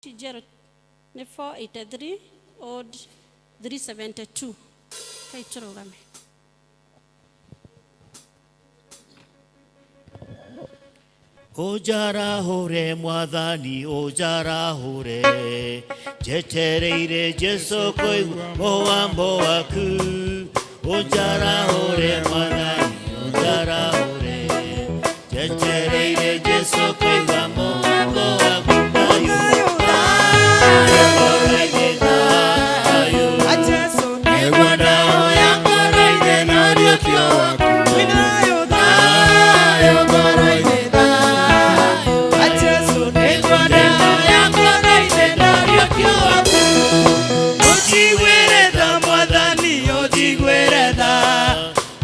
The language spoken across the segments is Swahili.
Tijero ni 483 odd 372 kaiturugame. Ojara hore mwathani ojara hore jetereire jesu koi moambo aku ojara hore mwathani ojara hore jetereire jesu koi moambo aku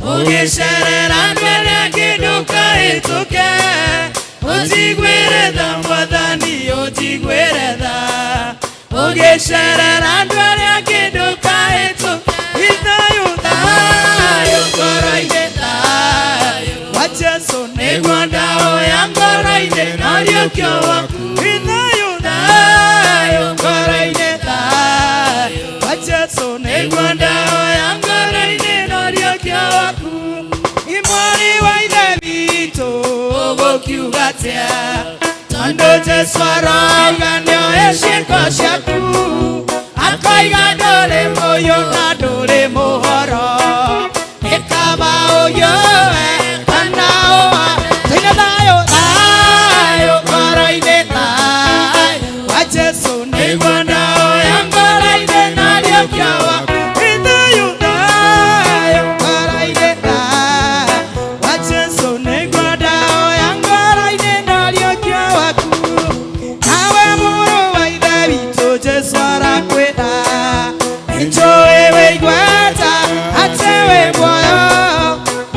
Ogesherera ndwele kiduka ituke Ojigwereda mwadhani ojigwereda Ogesherera ndwele kiduka ituke Ithayo thayo koroide thayo Wacheso negwanda oya koroide nariokyo waku Ithayo thayo koroide thayo Wacheso negwanda oya koroide nariokyo waku Imori waide vito ogokiugatia Tando jeswara ganyo eshiko shaku Akoiga dole moyo na dole mohoro Ekaba oyoe kanaoa Tina dayo dayo karaide dayo Wacheso negwanda oya karaide nadio kiawa Itayo dayo karaide dayo Wacheso negwanda oya karaide nadio kiawa Nawe muro waide vito jeswara kweda Enjoy we gweta atewe boyo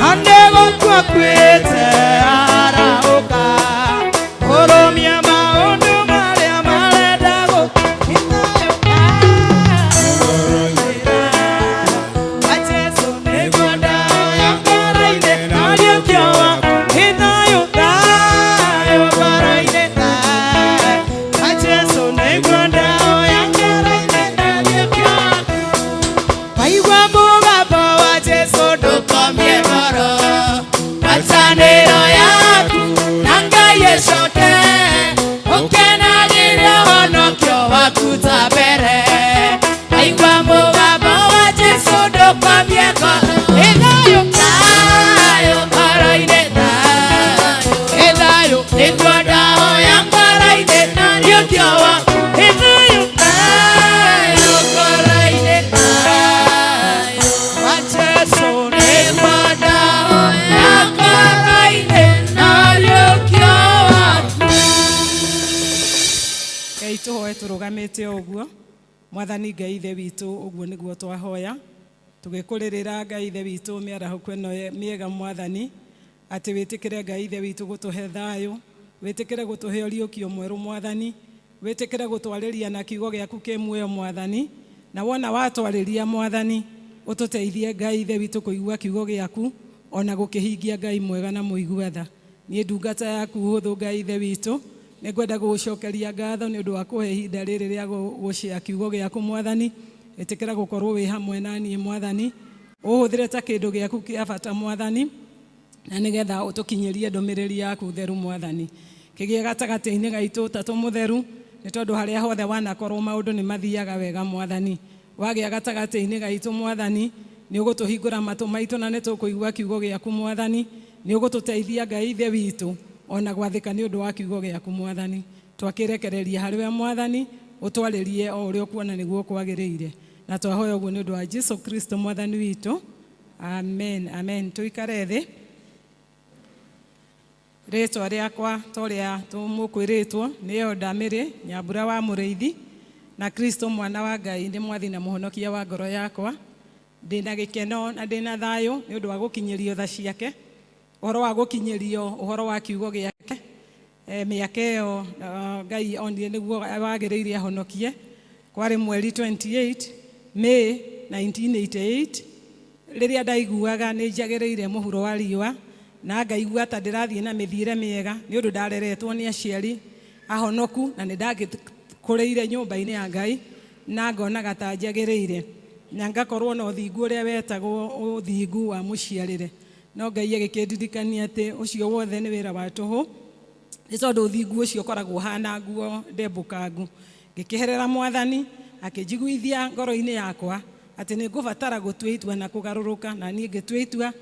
Andego kwa kwete araoka Oromia maondo male male dago Inayo Wacheso negwanda yangaraide nadio kiawa Inayo dayo karaide dayo Wacheso negwanda yangaraide nadio kiawa Paiwa boga bawa Jesu dukomye moro Matanero yaku nanga yeshoke Okena nira honokyo wakuta bere Paiwa boga bawa Jesu dukomye moro Edayo kayo karaide dayo Edayo negwada oyangaraide nadio kiawa Edayo kayo karaide dayo Wacheso negwada oyangaraide nadio kiawa Ngai tuhoe turugamite uguo mwathani Ngai ithe witu uguo niguo twahoya tugikurira Ngai ithe witu miaraho kweno miega mwathani ati witikire Ngai ithe witu gutuhe thayo witikire gutuhe oriokio mweru mwathani witikire gutwariria na kiugo giaku kimuoyo mwathani na wona watwariria mwathani ututeithie Ngai ithe witu kuigua kiugo giaku ona gukihingia Ngai mwega na muigua tha nie ndungata yaku huthu Ngai ithe witu nĩngwenda gũgũcokeria ngatho nĩ ũndũ wa kũhe ihinda rĩrĩ rĩa gũcĩa kiugo gĩaku mwathani ĩtĩkĩra gũkorwo wĩ hamwe na niĩ mwathani ũhũthĩre ta kĩndũ gĩaku kĩa bata mwathani na nĩgetha ũtũkinyĩrie ndũmĩrĩri yaku theru mwathani kĩgĩe gatagatĩ-inĩ gaitũ ta tũmũtheru nĩ tondũ harĩa hothe wanakorwo maũndũ nĩ mathiaga wega mwathani wagĩa gatagatĩ-inĩ gaitũ mwathani nĩ ũgũtũhingũra matũ maitũ na nĩ tũkũigua kiugo gĩaku mwathani nĩ ũgũtũteithia Ngai ithe witũ ona gwathĩka nĩ ũndũ wa kiugo gĩaku mwathani twakĩrekereria harĩwe mwathani ũtwarĩrie o ũrĩa ũkuona nĩguo kwagĩrĩire na twahoya ũguo nĩ ũndũ wa Jesu Kristo mwathani witũ amen amen tuikare thĩ rĩtwa rĩakwa torĩa tũmũkwĩrĩtwo nĩyo Ndamĩrĩ Nyambura wa Mũrĩithi na Kristo mwana wa Ngai nĩ mwathi na mũhonokia wa ngoro yakwa ndĩna gĩkeno na ndĩna thayũ nĩ ũndũ wa gũkinyĩrio tha ciake ũhoro wa gũkinyĩrio ũhoro wa kiugo gĩake mĩaka ĩyo Ngai onire nĩguo wagĩrĩire ahonokie kwarĩ mweri 28 May 1988 rĩrĩa ndaiguaga nĩ njagĩrĩire mũhuro wa riũa na ngaigua ta ndĩrathiĩ na mĩthiĩre mĩega nĩ ũndũ ndareretwo nĩ aciari ahonoku na nĩ kureire nyumba-ini ya Ngai na ngonaga ta njagĩrĩire na ngakorwo na ũthingu ũrĩa wetagwo ũthingu wa mũciarĩre. No Ngai agĩkĩndirikania atĩ ũcio wothe nĩ wĩra wa tũhũ, nĩ tondũ ũthingu ũcio ũkoragwo hana nguo ndembũkangu. Ngĩkĩherera Mwathani akĩnjiguithia ngoro-inĩ yakwa atĩ nĩ ngũbatara gũtua itua na kũgarũrũka, na niĩ ngĩtua itua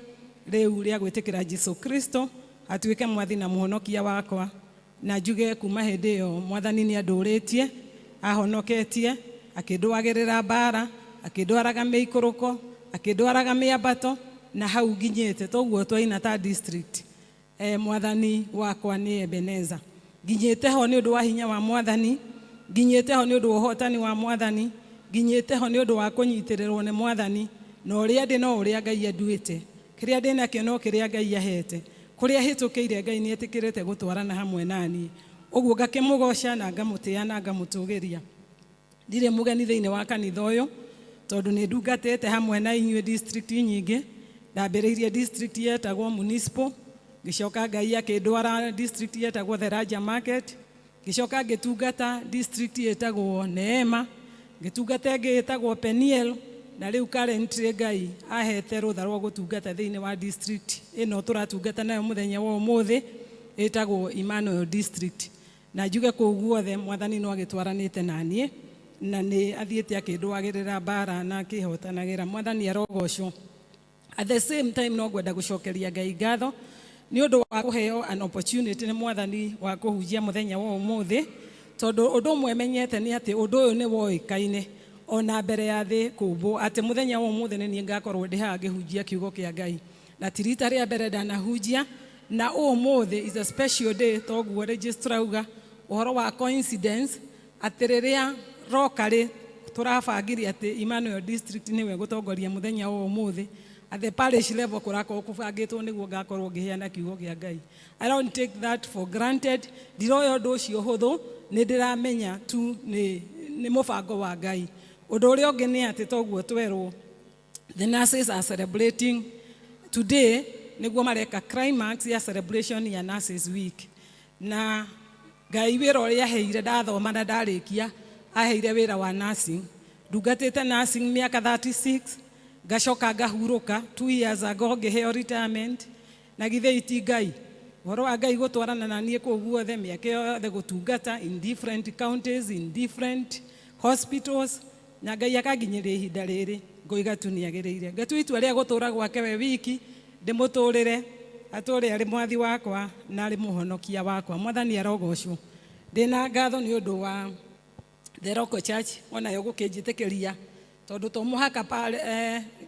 rĩu rĩa gwĩtĩkĩra Jesũ Kristo atuĩke mwathi na mũhonokia wakwa. Na njuge kuma hĩndĩ ĩyo Mwathani nĩ andũrĩtie, ahonoketie, akĩndwaragĩrĩra mbara, akĩndwaraga mĩikũrũko, akĩndwaraga mĩambato, na hau nginyĩte toguo twaina ta district. Mwathani wakwa nĩ Ebeneza. Nginyĩte ho nĩ ũndũ wa hinya wa Mwathani, nginyĩte ho nĩ ũndũ wa ũhotani wa Mwathani, nginyĩte ho nĩ ũndũ wa kũnyitĩrĩrwo nĩ Mwathani, na ũrĩa ndĩ no ũrĩa Ngai anduĩte. Kĩrĩa ndĩ nakĩo no kĩrĩa Ngai ahete. Kũrĩa hĩtũkĩire Ngai nĩ etĩkĩrĩte gũtwarana hamwe naniĩ. Ũguo ngakĩmũgoca na ngamũtĩa na ngamũtũgĩria. Ndirĩ mũgeni thĩinĩ wa kanitha ũyũ, tondũ nĩ ndungatĩte hamwe na inyuĩ district nyingĩ. Ndambĩrĩirie district yetagwo municipal, ngĩcoka Ngai akĩndwara district yetagwo The Raja Market, ngĩcoka ngĩtungata district yetagwo Neema, ngĩtungata ĩngĩ yetagwo Peniel, na rĩu currently Ngai ahete rũtha rwa gũtungata thĩinĩ wa district ĩno tũratungata nayo mũthenya wa ũmũthĩ ĩtagwo Emmanuel district. Na njuge kũu guothe Mwathani no agĩtwaranĩte naniĩ, na nĩ athiĩte akĩndwagĩrĩra mbara na akĩhotanagĩra. Mwathani arogocwo. At the same time no ngwenda gũcokeria Ngai ngatho nĩ ũndũ wa kũheo an opportunity nĩ Mwathani wa kũhunjia mũthenya wa ũmũthĩ, tondũ ũndũ ũmwe menyete nĩ atĩ ũndũ ũyũ nĩ woĩkaine ona mbere ya thĩ kũmbwo atĩ mũthenya wa ũmũthĩ nĩ niĩ ngakorwo ndĩ haha ngĩhunjia kiugo kĩa Ngai, na ti rita rĩa mbere ndanahunjia. Na ũmũthĩ is a special day, toguo registrar auga ũhoro wa coincidence atĩ rĩrĩa rokarĩ tũrabangirie atĩ Emmanuel district nĩwe gũtongoria mũthenya wa ũmũthĩ. At the parish level kũrakorwo kũbangĩtwo nĩguo ngakorwo ngĩheana kiugo kĩa Ngai. I don't take that for granted. Ndiroya ũndũ ũcio hũthũ, nĩ ndĩramenya tu nĩ mũbango wa Ngai. Ũndũ ũrĩa ũngĩ nĩ atĩ toguo twerwo the nurses are celebrating today, nĩguo mareka climax ya celebration ya Nurses Week. Na Ngai wĩra ũrĩa aheire ndathoma na ndarĩkia, aheire wĩra wa nursing. Ndungatĩte nursing mĩaka 36, ngacoka ngahurũka 2 years ago ngĩheo retirement. Na githĩ iti Ngai, ũhoro wa Ngai gũtwarana na niĩ kũu guothe mĩaka yothe gũtungata in different counties, in different hospitals, na Ngai akanginyĩria ihinda rĩrĩ ngoiga tu nĩagĩrĩire. Ngatua itua rĩa gũtũũra gwake we wiki, ndĩmũtũũrĩre, atũũre arĩ mwathi wakwa na arĩ mũhonokia wakwa. Mwathani arogocwo. Ndĩna ngatho nĩ ũndũ wa The Local Church onayo gũkĩnjĩtĩkĩria, tondũ to mũhaka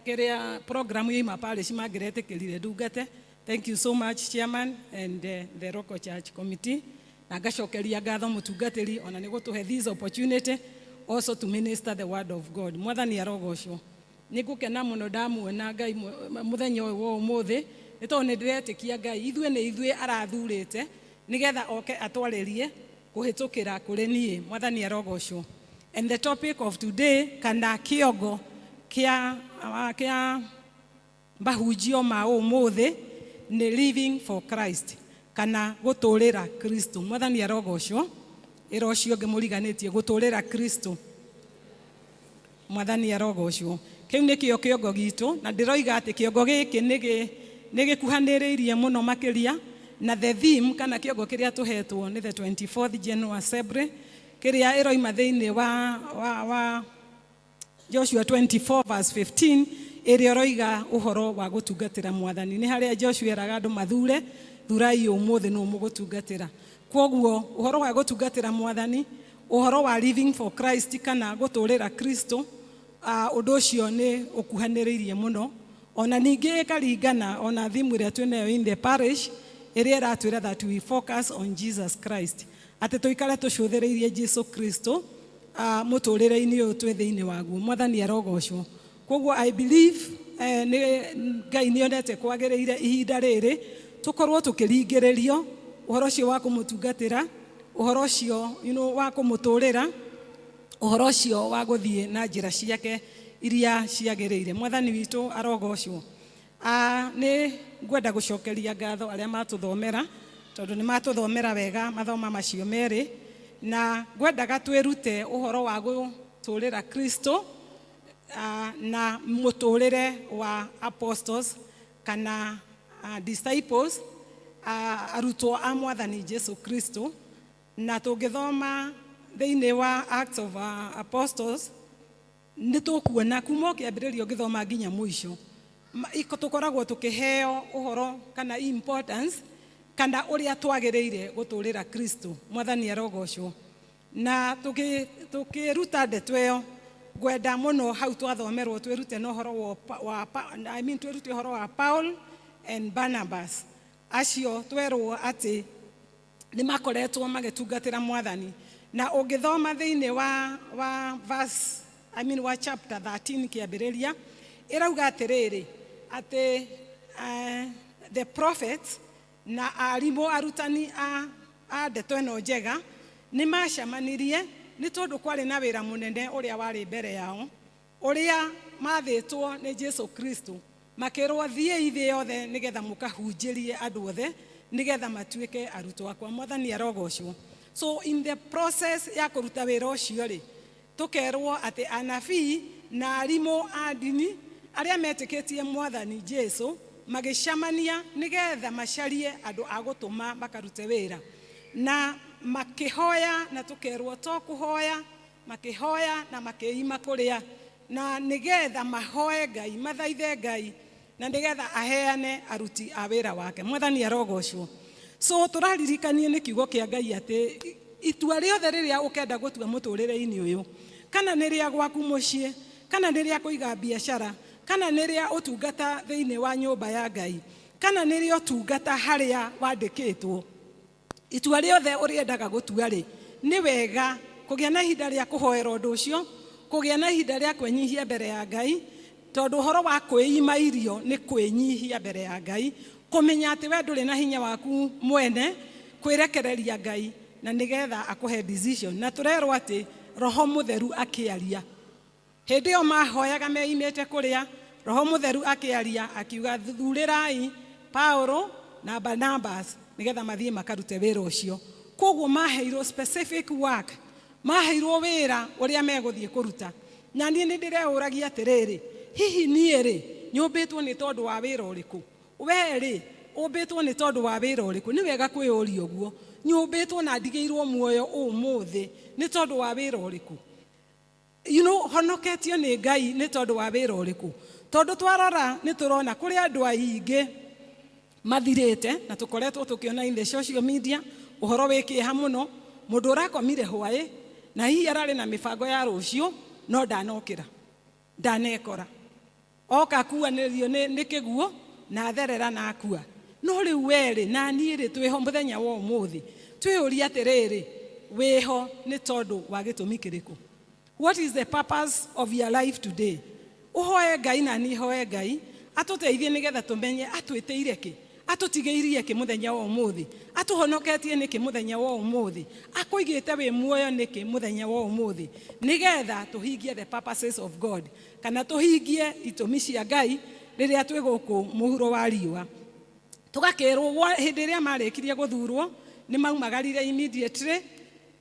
kĩrĩa program yoima parish mangĩretĩkĩrire ndungate. Thank you so much Chairman and the Local Church Committee. Na ngacokeria ngatho mũtungatĩri ona nĩ gũtũhe this opportunity also to minister the word of God. Mwathani arogocwo. Nĩ ngũkena mũno ndamuona Ngai mũthenya ũyũ wa ũmũthĩ, nĩ tondũ nĩ ndĩretĩkia Ngai ithuĩ nĩ ithuĩ arathurĩte nĩgetha oke atwarĩrie kũhĩtũkĩra kũrĩ niĩ. Mwathani arogocwo. And the topic of today, kana kĩongo kĩa mahunjio ma ũmũthĩ nĩ living for Christ, kana gũtũũrĩra Kristo. Mwathani arogocwo. Ĩra ũcio ngĩmũriganĩtie gũtũũrĩra Kristo. Mwathani arogocwo. Kĩu nĩkĩo kĩongo gitũ, na ndĩroiga atĩ kĩongo gĩkĩ nĩ gĩkuhanĩrĩirie mũno makĩria, na the theme kana kĩongo kĩrĩa tũhetwo nĩ the 24th General Assembly, kĩrĩa ĩroima thĩinĩ wa Joshua 24 verse 15, ĩrĩa ĩroiga ũhoro wa gũtungatĩra Mwathani. Nĩ harĩa Joshua eraga andũ mathure, thurai ũmũthĩ nũ mũgũtungatĩra. Kwoguo ũhoro wa gũtungatĩra Mwathani, ũhoro wa living for Christ kana gũtũũrĩra Kristo, ũndũ ũcio nĩ ũkuhanĩrĩirie mũno. Ona ningĩ ĩkaringana ona thimu ĩrĩa twĩnayo in the parish, ĩrĩa ĩratwĩra that we focus on Jesus Christ. Atĩ tũikare tũcũthĩrĩirie Jesũ Kristo mũtũũrĩre-inĩ ũyũ twĩ thĩinĩ waguo. Mwathani arogocwo. Kwoguo I believe Ngai nĩonete kwagĩrĩire ihinda rĩrĩ tũkorwo tũkĩringĩrĩrio ũhoro ũcio wa kũmũtungatĩra, ũhoro ũcio wa kũmũtũũrĩra, ũhoro ũcio wa gũthiĩ na njĩra ciake iria ciagĩrĩire. Mwathani witũ arogocwo. Nĩ ngwenda gũcokeria ngatho arĩa matũthomera, tondũ nĩ matũthomera wega mathoma macio merĩ, na ngwendaga twirute uhoro wa gutũũrĩra Kristo na mũtũũrĩre wa apostles kana disciples, arutwo a Mwathani Jesu Kristo. Na tũngĩthoma thĩinĩ wa Acts of Apostles nĩtũkuona kuma kĩambĩrĩrio ngĩthoma nginya mũico tũkoragwo tũkĩheo ũhoro kana importance kana ũrĩa twagĩrĩire gũtũũrĩra Kristo. Mwathani arogocwo. Na tũkĩruta ndeto ĩyo ngwenda mũno hau twathomerwo twĩrute na ũhoro wa twĩrute ũhoro wa Paul and Barnabas. Acio twerwo atĩ nĩ makoretwo magĩtungatĩra Mwathani. Na ũngĩthoma thĩinĩ wa verse wa chapter 13 kĩambĩrĩria ĩrauga atĩrĩrĩ atĩ the prophets na arimũ arutani a ndeto ĩno njega nĩ macemanirie nĩ tondũ kwarĩ na wĩra mũnene ũrĩa warĩ mbere yao ũrĩa mathĩtwo nĩ Jesu Kristo makĩrwo thiĩ thĩ yothe nĩgetha mũkahunjĩrie andũ othe nĩgetha matuĩke arutwo akwa. Mwathani arogocwo. So in the process ya kũruta wĩra ũcio rĩ tũkerwo atĩ anabii na arimũ a ndini arĩa metĩkĩtie Mwathani Jesu magĩcemania nĩgetha macarie andũ a gũtũma makarute wĩra na makĩhoya. Na tũkerwo to kũhoya makĩhoya na makĩima kũrĩa na nĩgetha mahoe Ngai mathaithe Ngai na nĩgetha aheane aruti a wĩra wake. Mwathani arogocwo. So tũraririkanie nĩ kiugo kĩa Ngai atĩ itua rĩothe rĩrĩa ũkenda gũtua mũtũũrĩre-inĩ ũyũ kana nĩ rĩa gwaku mũciĩ kana nĩ rĩa kũiga biacara kana nĩ rĩa ũtungata thĩinĩ wa nyũmba ya Ngai kana nĩ rĩa ũtungata harĩa wandĩkĩtwo, itua rĩothe ũrĩendaga gũtua rĩ nĩ wega kũgĩa na ihinda rĩa kũhoera ũndũ ũcio, kũgĩa na ihinda rĩa kwĩnyihia mbere ya Ngai, tondũ ũhoro wa kwĩima irio nĩ kwĩnyihia mbere ya Ngai, kũmenya atĩ we ndũrĩ na hinya waku mwene, kwĩrekereria Ngai na nĩgetha akũhe decision. Na tũrerwo atĩ Roho Mũtheru akĩaria hĩndĩ ĩyo mahoyaga meimĩte kũrĩa, Roho Mũtheru akĩaria akiuga thuurĩrai Paulo na Barnabas nĩgetha mathiĩ makarute wĩra ũcio. Koguo maheirwo specific work, maheirwo wĩra ũrĩa megũthiĩ kũruta. Na niĩ nĩ ndĩreũragia atĩrĩrĩ, hihi niĩ rĩ nyũmbĩtwo nĩ tondũ wa wĩra ũrĩkũ? We rĩ ũmbĩtwo nĩ tondũ wa wĩra ũrĩkũ? Nĩ wega kwĩũria ũguo. Nyũmbĩtwo na ndigĩirwo muoyo ũmũthĩ nĩ tondũ wa wĩra ũrĩkũ? Honoketio nĩ Ngai nĩ tondũ wa wĩra ũrĩkũ? Tondũ twarora nĩ tũrona kũrĩ andũ aingĩ mathirĩte na tũkoretwo tũkĩona in the social media ũhoro wĩkĩha mũno, mũndũ ũrakomire hwaĩ na hihi ararĩ na mĩbango ya rũciũ no ndanokĩra ndanekora oka kuanĩrio nĩ kĩguo na therera na akua. No rĩu werĩ na niĩ rĩ twĩho mũthenya wa ũmũthĩ twĩũria atĩrĩrĩ, wĩho nĩ tondũ wa gĩtũmi kĩrĩkũ? What is the purpose of your life today? Ũhoe Ngai na niĩ hoe Ngai atũteithie nĩgetha tũmenye atwĩtĩire kĩ, atũtigĩirie kĩ mũthenya wa ũmũthĩ, atũhonoketie nĩkĩ mũthenya wa ũmũthĩ, akũigĩte wĩ muoyo nĩkĩ mũthenya wa ũmũthĩ, nĩgetha tũhingie the purposes of God kana tũhingie itũmi cia Ngai rĩrĩa twĩ gũkũ mũhuro wa riũa. Tũgakĩrwo hĩndĩ ĩrĩa marĩkirie gũthurwo nĩ maumagarire immediately,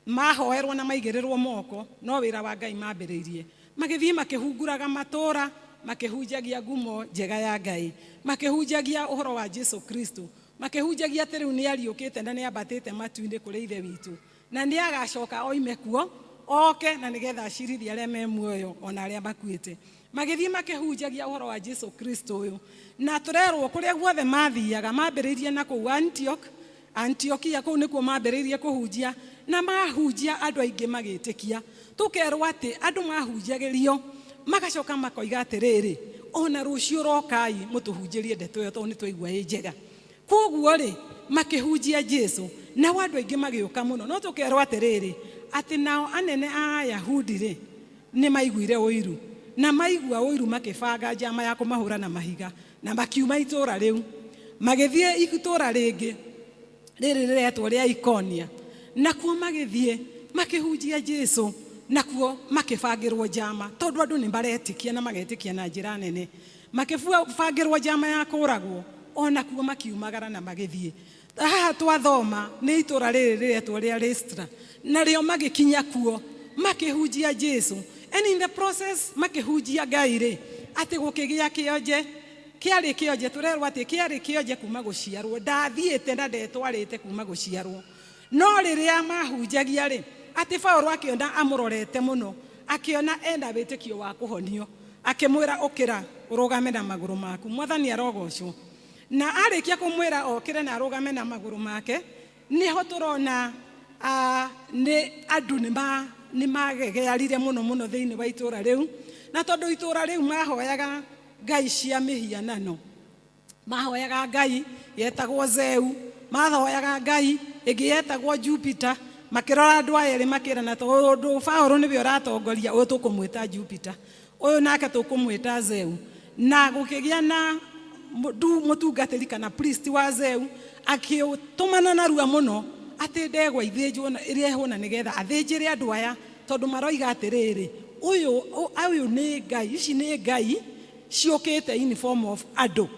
mahoerwo na maigĩrĩrwo moko, no wĩra wa Ngai mambĩrĩirie. Magĩthiĩ makĩhunguraga matũũra, makĩhunjagia ngumo njega ya Ngai, makĩhunjagia ũhoro wa Jesu Kristo, makĩhunjagia atĩ rĩu nĩ ariũkĩte na nĩ ambatĩte matu-inĩ kũrĩ ithe witũ na nĩ agacoka oime kuo oke na nĩgetha acirithie arĩa me muoyo ona arĩa makuĩte. Magĩthiĩ makĩhunjagia ũhoro wa Jesu Kristo ũyũ. Na tũrerwo kũrĩa guothe mathiaga mambĩrĩirie na kũu Antiokia, kũu nĩkuo mambĩrĩirie kũhunjia na mahunjia andũ aingĩ magĩtĩkia. Tũkerwo atĩ andũ mahunjagĩrio magacoka makoiga atĩrĩrĩ, ona rũciũ rokai mũtũhunjĩrie ndeto ĩyo tondũ nĩ twaigua ĩ njega. Koguo rĩ makĩhunjia Jesu na andũ aingĩ magĩũka mũno. No tũkerwo atĩrĩrĩ atĩ nao anene a Ayahudi rĩ nĩ maiguire ũiru na maigua ũiru makĩbanga njama ya kũmahũra na mahiga na makiuma itũũra rĩu magĩthiĩ itũũra rĩngĩ rĩrĩ rĩretwo rĩa Ikonia, nakuo magĩthiĩ makĩhunjia Jesu, nakuo makĩbangĩrwo njama tondũ andũ nĩ maretĩkia na magetĩkia na njĩra nene, makĩbangĩrwo njama ya kũragwo, ona kuo makiumagara na magĩthiĩ. haha twathoma nĩ itura rĩrĩ rĩretwo rĩa Listra, narĩo magĩkinya kuo makĩhunjia Jesu, and in the process makĩhunjia Ngai rĩ, atĩ gũkĩgĩa kĩonje. Kĩarĩ kĩonje, tũrerwo atĩ kĩarĩ kĩonje kuma gũciarwo, ndathiĩte na ndetwarĩte kuma gũciarwo. No rĩrĩa mahunjagia rĩ, atĩ Paulo akĩona amũrorete mũno, akĩona enda wĩtĩkio wa kũhonio, akĩmwĩra ũkĩra ũrũgame na magũrũ maku. Mwathani arogocwo. Na arĩkia kũmwĩra okĩre na arũgame na magũrũ make, nĩho tũrona nĩ andũ nĩ magegearire mũno thĩinĩ wa itũũra rĩu. Na tondũ itũũra rĩu mahoyaga ngai cia mĩhianano, mahoyaga ngai yetagwo Zeu, mahoyaga ngai ĩngĩ yetagwo Jupiter, makĩrora andũ aya erĩ makĩrana tondũ Paulo nĩwe ũratongoria, ũyũ tũkũmwĩta Jupiter, ũyũ nake tũkũmwĩta Zeu. Na gũkĩgĩa na mũtungatĩri kana priest wa Zeu akĩtũmana narua mũno atĩ ndegwa ithĩnjwo ĩrĩa hũna nĩgetha athĩnjĩre andũ aya, tondũ maroiga atĩrĩrĩ, ũyũ nĩ ngai, ici nĩ ngai ciũkĩte in form of andũ.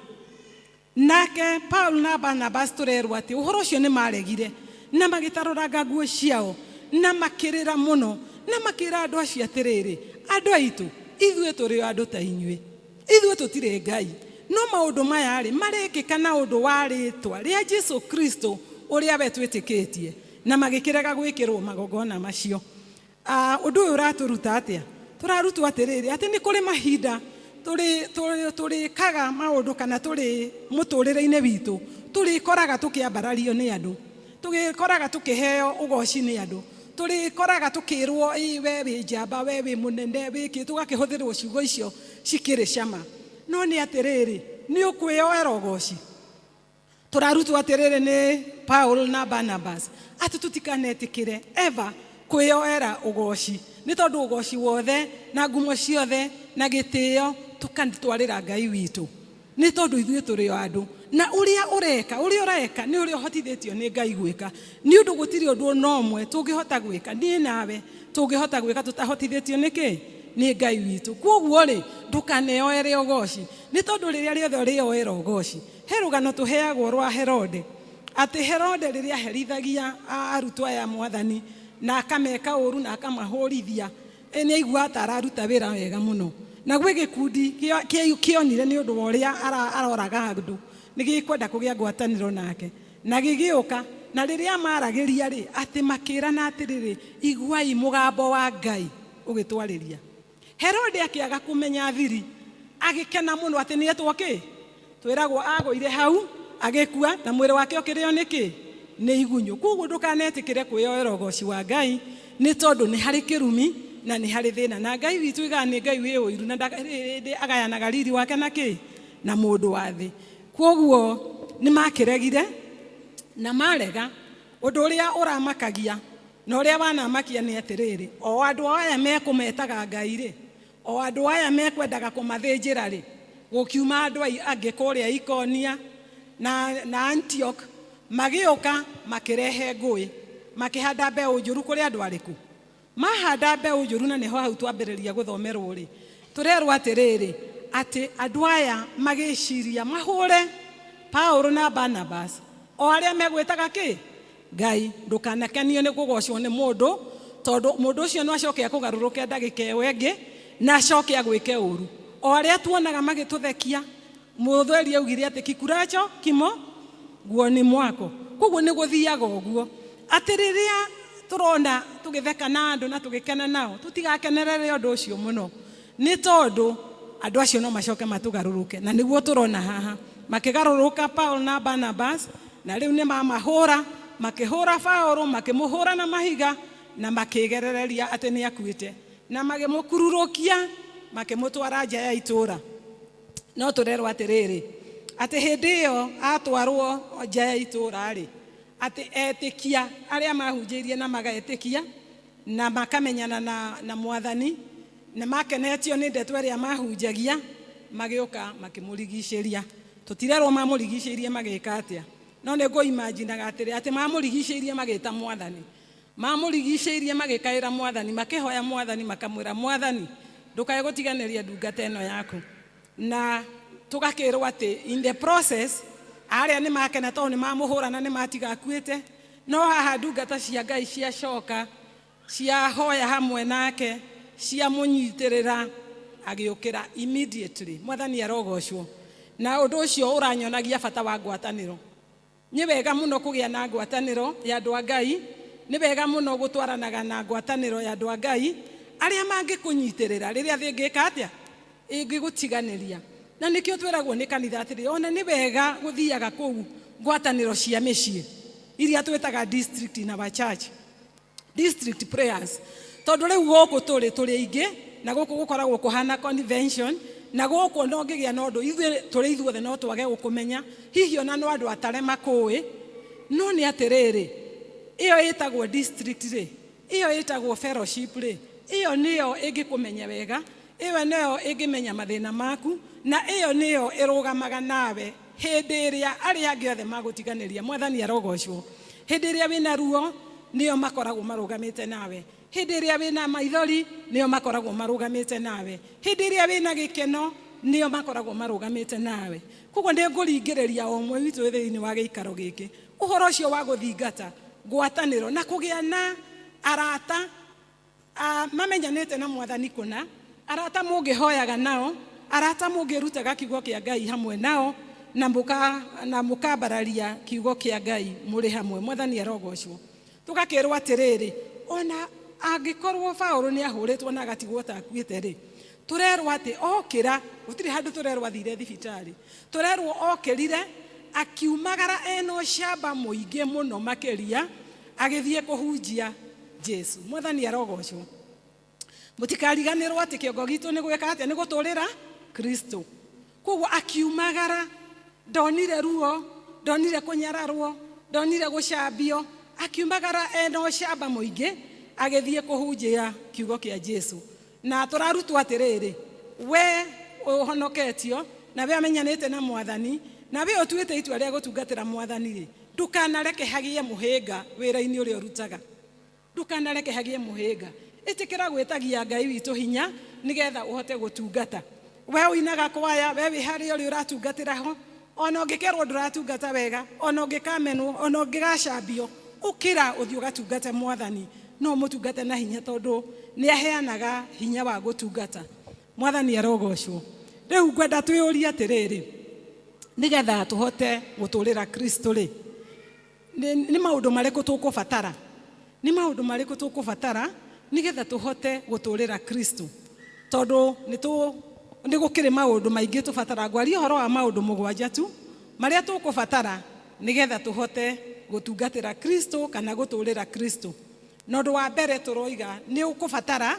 Nake Paulo na Barnabas tũrerwo atĩ ũhoro ũcio nĩ maregire, na magĩtarũranga nguo ciao, na makĩrĩra mũno, na makĩra andũ acio atĩrĩrĩ, andũ aitũ, ithuĩ tũrĩ andũ ta inyuĩ, ithuĩ tũtirĩ ngai. No maũndũ maya rĩ marekĩka na ũndũ wa rĩĩtwa rĩa Jesu Kristo ũrĩa we twĩtĩkĩtie, na magĩkĩrega gwĩkĩrwo magongona macio. Ũndũ ũyũ ũratũruta atĩa? Tũrarutwo atĩrĩrĩ, atĩ nĩ kũrĩ mahinda tũrĩkaga maũndũ kana tũrĩ mũtũrĩre-inĩ witũ, tũrĩkoraga tũkĩambarario nĩ andũ, tũgĩkoraga tũkĩheo ũgoci nĩ andũ, tũrĩkoraga tũkĩrwo we wĩ njamba, we wĩ mũnene, wĩkĩ, tũgakĩhũthĩrwo ciugo icio cikĩrĩ cama. No nĩ atĩrĩrĩ, nĩ ũkwĩyoera ũgoci. Tũrarutwo atĩrĩrĩ nĩ Paulo na Barnabas atĩ tũtikanetĩkĩre ever kwĩyoera ũgoci, nĩ tondũ ũgoci wothe na ngumo ciothe na gĩtĩo tũkanitwarĩra Ngai witũ, nĩ tondũ ithuĩ tũrĩ o andũ. Na ũrĩa ũreka nĩ ũrĩa ũhotithĩtio nĩ Ngai gwĩka, nĩ ũndũ gũtirĩ ũndũ ona ũmwe tũngĩhota gwĩka, niĩ nawe tũngĩhota gwĩka tũtahotithĩtio nĩkĩ? Nĩ Ngai witũ. Kwoguo rĩ, ndũkaneyoere ũgoci, nĩ tondũ rĩrĩa rĩothe ũrĩyoera ũgoci, he rũgano tũheagwo rwa Herode, atĩ Herode rĩrĩa aherithagia arutwo aya Mwathani na akameka ũru na akamahũrithia, nĩ aiguaga ta araruta wĩra wega mũno. Na gwĩ gĩkundi kĩonire nĩ ũndũ wa ũrĩa aroraga andũ, nĩ gĩkwenda kũgĩa ngwatanĩro nake, na gĩgĩũka, na rĩrĩa maragĩria rĩ, atĩ makĩrana atĩrĩrĩ, iguai mũgambo wa Ngai ũgĩtwarĩria. Herode akĩaga kũmenya thiri, agĩkena mũno atĩ nĩ etwo kĩ? Twĩragwo agũire hau agĩkua, na mwĩrĩ wake ũkĩrĩo nĩkĩ? Nĩ igunyũ. Kwoguo ndũkanetĩkĩre kwĩyoera ũgoci wa Ngai, nĩ tondũ nĩ harĩ kĩrumi na nĩ harĩ thĩna. Na Ngai witũ iga nĩ Ngai wĩ ũiru, na agayanaga riri wake na kĩ? Na mũndũ wa thĩ. Kwoguo nĩ makĩregire na marega. Ũndũ ũrĩa ũramakagia na ũrĩa wanamakia nĩ atĩrĩrĩ, o andũ aya mekũmetaga Ngai rĩ, o andũ aya mekwendaga kũmathĩnjĩra rĩ, gũkiuma andũ angĩ kũrĩa Ikonia na Antioch, magĩũka makĩrehe ngũĩ, makĩhanda mbeũ njũru kũrĩ andũ arĩkũ? Mahanda mbeũ njũru, na nĩho hau twambĩrĩria gũthomerwo rĩ, tũrerwo atĩrĩrĩ, atĩ andũ aya magĩciria mahũre Paulo na Barnabas, o arĩa megwĩtaga kĩ? Ngai. Ndũkanakenio nĩ kũgocwo nĩ mũndũ, tondũ mũndũ ũcio no acoke akũgarũrũke ndagĩka ĩyo ĩngĩ na acoke agwĩke ũru. O arĩa tuonaga magĩtũthekia, Mũthweri augire atĩ kikuracho kimo guoni mwako. Kwoguo nĩ gũthiaga ũguo, atĩ rĩrĩa tũrona tũgĩtheka na andũ na tũgĩkena nao, tũtigakenerere ũndũ ũcio mũno, nĩ tondũ andũ acio no macoke matũgarũrũke. Na nĩguo tũrona haha, makĩgarũrũka Paulo na Barnabas, na rĩu nĩ mamahũra, makĩhũra Paulo, makĩmũhũra na mahiga, na makĩgerereria atĩ nĩ akuĩte, na magĩmũkururũkia, makĩmũtwara nja ya itũũra. No tũrerwo atĩrĩrĩ, atĩ hĩndĩ ĩyo atwarwo nja ya itũũra rĩ, atĩ etĩkia arĩa mahunjĩirie na magetĩkia na makamenyana na Mwathani, na makenetio nĩ ndeto ĩrĩa mahunjagia, magĩũka makĩmũrigicĩria. Tũtirerwo mamũrigicĩirie magĩka atĩa, no nĩ ngũimaginaga atĩ mamũrigicĩirie magĩta Mwathani, mamũrigicĩirie magĩkaĩra Mwathani, makĩhoya Mwathani, makamwĩra Mwathani, ndũkae gũtiganĩria ndungata ĩno yaku. Na tũgakĩrwo atĩ in the process aria nĩ makena tondũ nĩ mamũhũra na nĩ matiga akuĩte, no haha ndungata cia Ngai ciacoka ciahoya hamwe nake ciamũnyitĩrĩra agĩũkĩra immediately. Mwathani arogocwo. Na ũndũ ũcio ũranyonagia bata wa ngwatanĩro. Nĩ wega mũno kũgĩa na ngwatanĩro ya andũ a Ngai, nĩ wega mũno gũtwaranaga na ngwatanĩro ya andũ a Ngai arĩa mangĩkũnyitĩrĩra rĩrĩa thĩ ĩngĩka atĩa, ĩngĩgũtiganĩria. Na nĩkĩo twĩragwo nĩ kanitha atĩrĩ, ona nĩ wega gũthiaga kũu ngwatanĩro cia mĩciĩ iria twĩtaga district in our church, district prayers, tondũ rĩu gũkũ tũrĩ aingĩ na gũkũ gũkoragwo kũhana convention, na gũkũ no ngĩgĩa na ũndũ tũrĩ ithuothe no twage gũkũmenya, hihi ona no andũ atare makũĩ, no nĩ atĩrĩrĩ, ĩyo ĩtagwo district rĩ, ĩyo ĩtagwo fellowship rĩ, ĩyo nĩyo ĩngĩkũmenya wega, ĩyo nĩyo ĩngĩmenya mathĩna maku, na ĩyo nĩyo ĩrũgamaga nawe hĩndĩ ĩrĩa arĩa angĩ othe magũtiganĩria. Mwathani arogocwo. Hĩndĩ ĩrĩa wĩna ruo nĩyo makoragwo marũgamĩte nawe, hĩndĩ ĩrĩa wĩna maithori nĩyo makoragwo marũgamĩte nawe, hĩndĩ ĩrĩa wĩna gĩkeno nĩyo makoragwo marũgamĩte nawe. Koguo nĩ ngũringĩrĩria o ũmwe witũ thĩinĩ wa gĩikaro gĩkĩ ũhoro ũcio wa gũthingata ngwatanĩro na kũgĩa na arata mamenyanĩte na Mwathani kũna, arata mũngĩhoyaga nao, arata mũngĩrutaga kiugo kĩa Ngai hamwe nao, na mũkambararia kiugo kĩa Ngai mũrĩ hamwe. Mwathani arogocwo. Tũgakĩrwo atĩrĩrĩ, ona angĩkorwo Paulo nĩ ahũrĩtwo na agatigwo ta akuĩte rĩ, tũrerwo atĩ okĩra, gũtirĩ handũ tũrerwo athire thibitarĩ, tũrerwo okĩrire akiumagara ena ũcamba mũingĩ mũno makĩria agĩthiĩ kũhunjia Jesu. Mwathani arogocwo. Mũtikariganĩrwo atĩ kĩongo gitũ nĩ gwĩka atĩa, nĩ gũtũũrĩra Kristo. Koguo akiumagara, ndonire ruo, ndonire kũnyararwo, ndonire gũcambio, akiumagara ena ũcamba mũingĩ agĩthiĩ kũhunjia kiugo kĩa Jesu. Na tũrarutwo atĩrĩrĩ, we ũhonoketio na we amenyanĩte na Mwathani, na we ũtuĩte itua rĩa gũtungatĩra Mwathani rĩ, ndukanareke hagie mũhĩnga wĩra-inĩ ũrĩa ũrutaga. Ndukanareke hagie mũhĩnga. Ĩtĩkĩra gwĩtagia Ngai witũ hinya nĩgetha ũhote gũtungata. We ũinaga kwaya, we wĩ harĩa ũrĩa ũratungatĩra ho, ona ũngĩkerwo ndũratungata wega, ona ũngĩkamenwo, ona ũngĩgacambio, ũkĩra ũthiĩ ũgatungate Mwathani. No mũtungate na hinya tondũ nĩ aheanaga hinya wa gũtungata. Mwathani arogocwo. Rĩu ngwenda twĩyũrie atĩrĩrĩ, nĩgetha tũhote gũtũũrĩra Kristo rĩ, nĩ maũndũ marĩkũ tũkũbatara? Nĩ maũndũ marĩkũ tũkũbatara nĩgetha tũhote gũtũũrĩra Kristo? Tondũ nĩ gũkĩrĩ maũndũ maingĩ tũbatara. Ngwaria ũhoro wa maũndũ mũgwanja tu marĩa tũkũbatara nĩgetha tũhote gũtungatĩra Kristo kana gũtũũrĩra Kristo. Na ũndũ wa mbere tũroiga nĩ ũkũbatara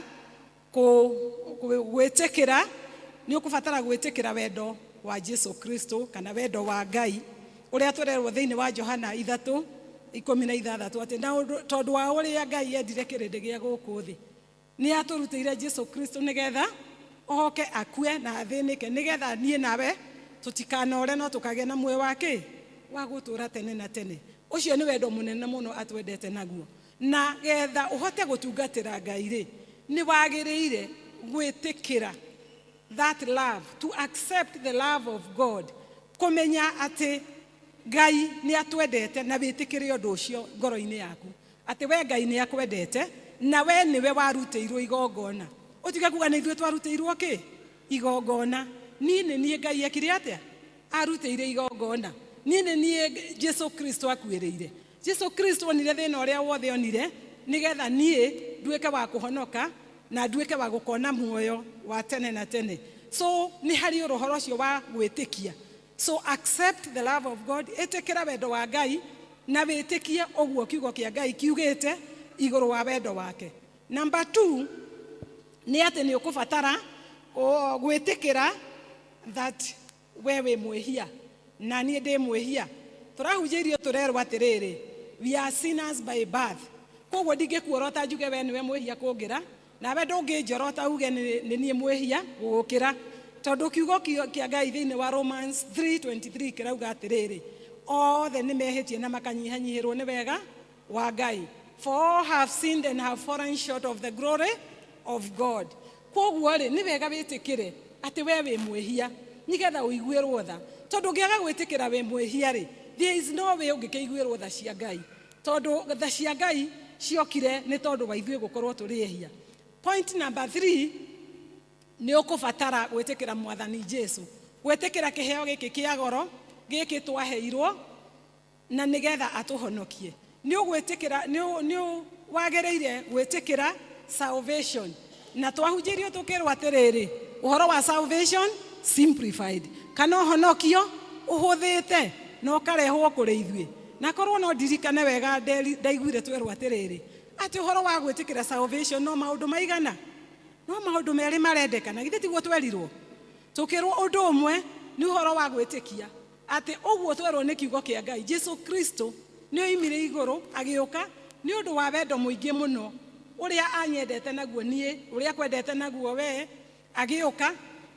gwĩtĩkĩra, nĩ ũkũbatara gwĩtĩkĩra wendo wa Jesu Kristo kana wendo wa Ngai ũrĩa tũrerwo thĩinĩ wa Johana 3:16 atĩ na tondũ wa ũrĩa Ngai endire kĩrĩndĩ gĩa gũkũ thĩ nĩ atũrutĩire Jesu Kristo nĩgetha oke akue na athĩnĩke nĩgetha niĩ nawe tũtikanore no tũkagĩa na muoyo wake wa gũtũũra tene na tene. Ũcio nĩ wendo mũnene mũno atwendete naguo. Na getha ũhote gũtungatĩra Ngai rĩ, nĩ wagĩrĩire gwĩtĩkĩra that love, to accept the love of God, kũmenya atĩ Ngai nĩ atwendete na wĩtĩkĩre ũndũ ũcio ngoro-inĩ yaku, atĩ we Ngai nĩ akwendete na we nĩwe warutĩirwo igongona. Ũtige kuga nĩ ithuĩ twarutĩirwo kĩ? Igongona. Niĩ nĩ niĩ Ngai ekire atĩa? Arutĩire igongona. Niĩ nĩ niĩ Jesu Kristo akuĩrĩire. Jesu Kristo onire thĩna ũrĩa wothe onire nĩgetha niĩ nduĩke wa kũhonoka na nduĩke wa gũkona muoyo wa tene na tene. So nĩ harĩ ũhoro ũcio wa gwĩtĩkia. So accept the love of God, ĩtĩkĩra wendo wa Ngai na wĩtĩkie ũguo kiugo kĩa Ngai kiugĩte igũrũ wa wendo wake. Number 2 nĩ atĩ nĩ ũkũbatara gwĩtĩkĩra that we wĩ mwĩhia na niĩ ndĩ mwĩhia. Tũrahunjĩirio tũrerwo atĩrĩrĩ, we are sinners by birth. Koguo ndingĩkuorota njuge we nĩwe mwĩhia kũngĩra, nawe ndũngĩnjorota uge nĩ niĩ mwĩhia gũgũkĩra, tondũ kiugo kĩa Ngai thĩinĩ wa Romans 3:23 kĩrauga atĩrĩrĩ, othe nĩ mehĩtie na makanyihanyihĩrwo nĩ wega wa Ngai. For all have sinned and have fallen short of the glory of God. Koguo rĩ, nĩ wega wĩtĩkĩre atĩ we wĩ mwĩhia nĩgetha ũiguĩrwo tha, tondu ngiaga gwitikira we mwihia ri, there is no way ungikeiguirwo tha cia Ngai, tondu tha cia Ngai ciokire ni tondu wa ithuĩ gukorwo turi ehia. Point number 3, ni ukubatara gwitikira Mwathani Jesu, gwitikira kiheo giki kia goro giki twaheirwo na nigetha atuhonokie. Ni ugwitikira ni wagereire gwitikira salvation, na twahunjirio tukirwo atiriri uhoro wa salvation simplified, kana uhonokio uhuthite no karehwo kuri ithuĩ. Na korwo no ndirikane wega ndaiguire twerwo atiriri ati uhoro wa gwitikira salvation no maundu maigana, no maundu meri marendekana, githĩ tiguo twerirwo? Tukirwo undu umwe ni uhoro wa gwitikia ati uguo twerwo ni kiugo kia Ngai, Jesu Kristo ni oimire iguru agiuka ni undu wa wendo muingi muno uria anyendete naguo nie, uria kwendete naguo we, agiuka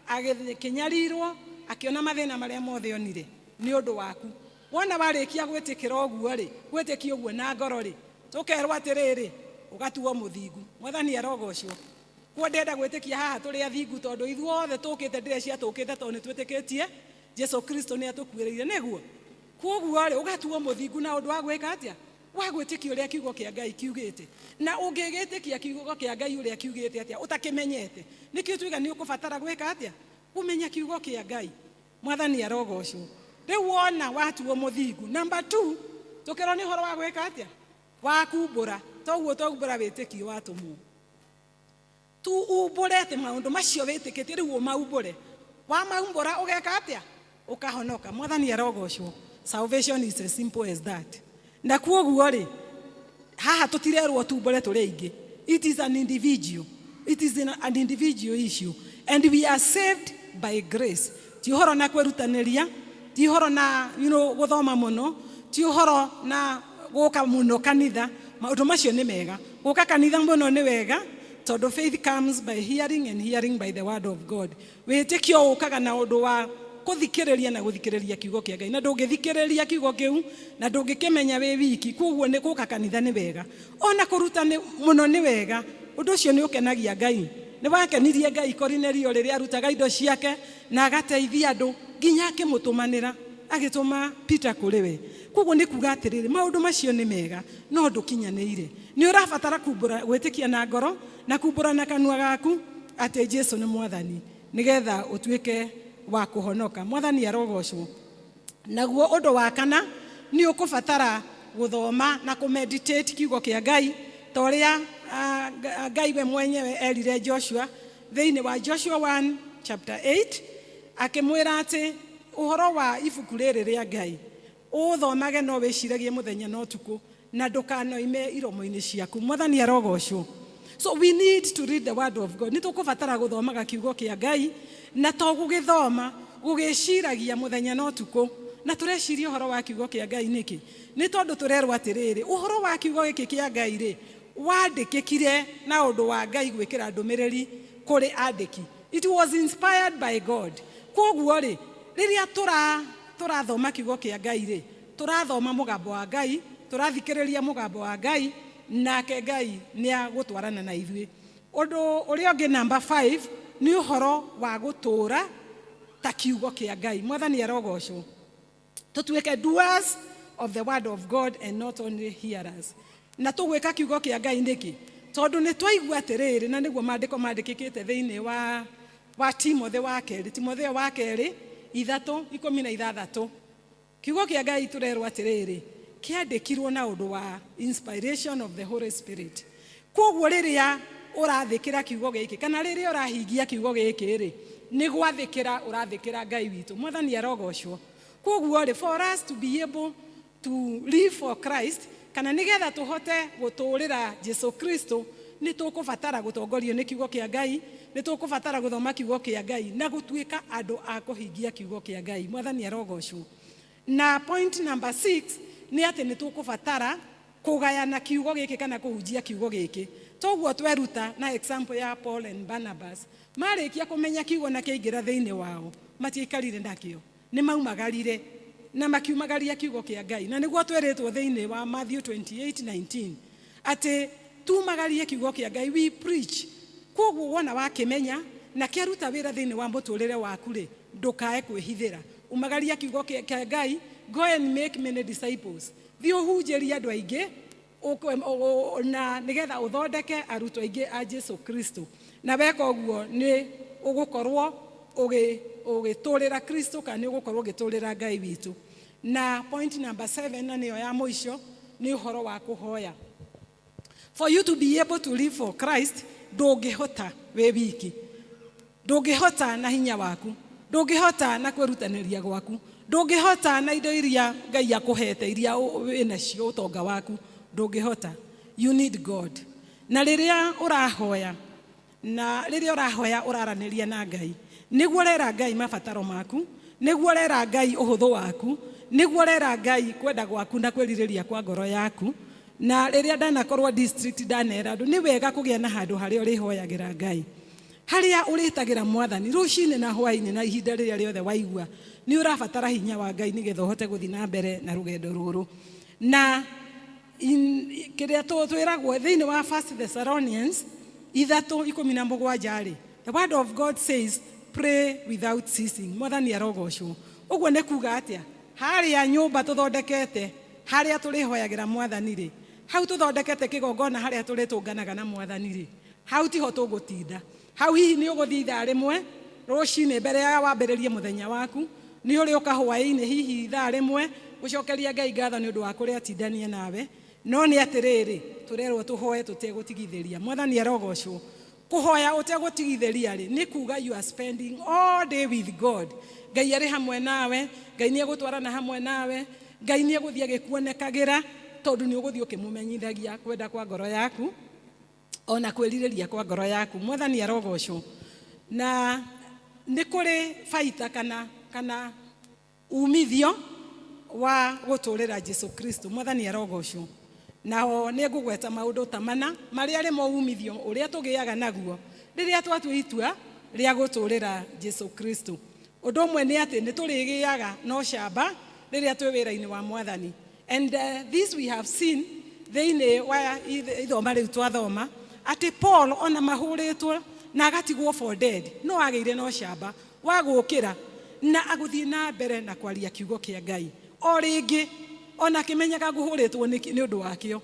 agikinyarirwo akiona mathina maria mothe onire ni undu waku. Wona warikia gwitikira uguo ri, gwitikia uguo na ngoro ri, tukerwo atiriri ugatuo muthingu. Mwathani arogocwo. Kwa ndenda gwitikia haha turi athingu tondu ithuothe tukite ndirecia tukite tondu twitikitie Jesu Kristo ni atukuireire niguo. Koguo ri ugatuo muthingu na undu wa gwika atia, wa gwitikia uria kiugo kia Ngai kiugite. Na ungigitikia kiugo kia Ngai uria kiugite atia utakimenyete, nikio twiga ni ukubatara gwika atia, kumenya kiugo kia Ngai. Mwathani arogocwo. Riu wona watuo muthingu. Number 2, tukirwo ni horo wa gwika atia, wa kumbura. Toguo togumbura witikio watumwo. Tu umbure ati maundu macio witikitie riu maumbure. Wa maumbura ugeka atia, ukahonoka. Mwathani arogocwo. Salvation is as simple as that. Na kuoguo ri haha tutirerwo tumbure turi aingi. It is an individual. It is an individual issue, and we are saved by grace. Ti horo na kwerutaniria, ti horo na guthoma muno, ti horo na guka muno kanitha. Maundu macio ni mega. Guka kanitha muno ni wega, tondu faith comes by hearing and hearing by the word of God. Witikio ukaga na undu wa kuthikiriria na guthikiriria kiugo kia Ngai, na ndungithikiriria kiugo kiu na ndungikimenya we wiki, koguo ni guka kanitha ni wega. Ona kurutana muno ni wega, undu ucio ni ukenagia Ngai. Ni wakenirie Ngai Kornelio riria arutaga indo ciake na agateithia andu nginya akimutumanira agituma Peter kuri we. Koguo ni kuga atiriri maundu macio ni mega, no ndukinyanire. Ni urabatara kumbura gwitikia na ngoro na kumbura na kanua gaku ati Jesu ni Mwathani, nigetha utuike wa kuhonoka. Mwathani arogocwo. Naguo undu wa kana ni ukubatara guthoma na kumeditate kiugo kia Ngai toria Ngai we mwenyewe erire Joshua thiini wa Joshua 1 chapter 8 akimwira ati uhoro wa ibuku riri ria Ngai uthomage no wiciragie muthenya no tuku na ndukanoime iromo-ini ciaku. Mwathani arogocwo. So we need to read the word of God. Nitukubatara guthomaga kiugo kia Ngai na to gugithoma gugiciragia muthenya no tuku na tureciria uhoro wa kiugo kia Ngai niki. Ni tondu turerwo atiriri uhoro wa kiugo giki kia Ngai ri wandikikire na undu wa Ngai gwikira ndumiriri kuri andiki. It was inspired by God. Koguo ri riria turathoma kiugo kia Ngai ri turathoma mugambo wa Ngai, turathikiriria mugambo wa Ngai, nake Ngai ni agutwarana na ithuĩ. Undu uria ungi number 5 ni uhoro wa gutura ta kiugo kia Ngai. Mwathani arogocwo. Tutuike doers of the word of God and not only hearers. Na tugwika kiugo kia Ngai niki tondu ni twaigua atiriri, na niguo maandiko maandikikite thiini wa Timotheo wa keri, Timotheo wa keri 3:16. Kiugo kia Ngai turerwo atiriri kiandikirwo na undu wa inspiration of the Holy Spirit. Koguo riria urathikira kiugo giki kana riria urahingia kiugo giki ri ni gwathikira urathikira Ngai witu. Mwathani arogocwo. Koguo ri for us to be able to live for Christ kana nigetha tuhote guturira Jesu Kristo ni tukubatara gutongorio ni kiugo kia Ngai, ni tukubatara guthoma kiugo kia Ngai na gutuika andu a kuhingia kiugo kia Ngai. Mwathani arogocwo. Na point number 6 ni ati ni tukubatara kugayana kiugo giki kana kuhunjia kiugo giki. Toguo tweruta na example ya Paul and Barnabas. Marikia kumenya kiugo na kiingira thiini wao, matiikarire nakio, ni maumagarire na makiumagaria kiugo kia Ngai. Na niguo tweretwo thiini wa Matthew 28:19 ati tumagarie kiugo kia Ngai, we preach. Koguo wona wakimenya na kiaruta wira thiini wa muturire waku ri ndukae kwihithira. umagaria kiugo kĩa Ngai, go and make many disciples. Thiĩ ũhunjĩrie andũ aingĩ na nigetha ũthondeke arutwo aingĩ a Jesu Kristo. Na weka ũguo nĩ ũgũkorwo ũgĩtũũrĩra Kristo kana nĩ ũgũkorwo ũgĩtũũrĩra Ngai witũ. Na point number 7 na nĩyo ya mũico nĩ ũhoro wa kũhoya. For you to be able to live for Christ, ndũngĩhota wĩ wiki. Ndũngĩhota na hinya waku. Ndũngĩhota na kwĩrutanĩria gwaku. Ndũngĩhota na indo iria Ngai akũhete iria wĩnacio ũtonga waku. Ndũngĩhota. You need God. Na rĩrĩa ũrahoya ũraranĩria na Ngai. Nĩguo ũrera Ngai mabataro maku. Nĩguo ũrera Ngai ũhũthũ waku. Nĩguo ũrera Ngai kwenda gwaku na kwĩrirĩria kwa ngoro yaku. Na rĩrĩa ndanakorwo district ndanera andũ nĩ wega kũgĩa na handũ harĩa ũrĩhoyagĩra Ngai. Harĩa ũrĩtagĩra Mwathani rũcinĩ na hwaĩ-inĩ na ihinda rĩrĩa rĩothe waigua nĩ ũrabatara hinya wa Ngai nĩgetha ũhote gũthiĩ na mbere na rũgendo rũrũ. Na kĩrĩa twĩragwo thĩinĩ wa 1 Thessalonians 3:17 the word of God says pray without ceasing. Mwathani arogocwo. Ũguo nĩ kuuga atĩa? Harĩa nyũmba tũthondekete harĩa tũrĩhoyagĩra Mwathani rĩ, hau tũthondekete kĩgongona harĩa tũrĩtũnganaga na Mwathani rĩ, hau tiho tũgũtinda. Hau hihi nĩ ũgũthiĩ ithaa rĩmwe rũcinĩ mbere ya wambĩrĩrie mũthenya waku, nĩ ũrĩũka hwaĩ-inĩ hihi ithaa rĩmwe gũcokeria Ngai ngatho nĩ ũndũ wa kũrĩa atindania nawe. No nĩ atĩrĩrĩ, tũrerwo tũhoe tũtegũtigithĩria. Mwathani arogocwo. Kũhoya ũtegũtigithĩria rĩ, nĩ kuuga you are spending all day with God. Ngai arĩ hamwe nawe, Ngai nĩ egũtwarana hamwe nawe, Ngai nĩ egũthiĩ agĩkuonekagĩra tondũ nĩ ũgũthiĩ ũkĩmũmenyithagia kwenda kwa ngoro yaku ona kwĩrirĩria kwa ngoro yaku. Mwathani arogocwo. Na nĩ kũrĩ baita kana umithio wa gũtũũrĩra Jesu Kristo. Mwathani arogocwo. Nao nĩ ngũgweta maũndũ ta mana marĩa arĩ mo umithio ũrĩa tũgĩaga naguo rĩrĩa twatua itua rĩa gũtũũrĩra Jesu Kristo. Ũndũ ũmwe nĩ atĩ nĩ tũrĩgĩaga no camba rĩrĩa twĩ wĩra-inĩ wa Mwathani. And this we have seen thĩinĩ wa ithoma rĩu twathoma atĩ Paul ona mahũrĩtwo na agatigwo for dead no agĩire no camba wa gũũkĩra na agũthiĩ na mbere na kwaria kiugo kĩa Ngai. O rĩngĩ ona akĩmenyaga ngũhũrĩtwo nĩ ũndũ wakĩo,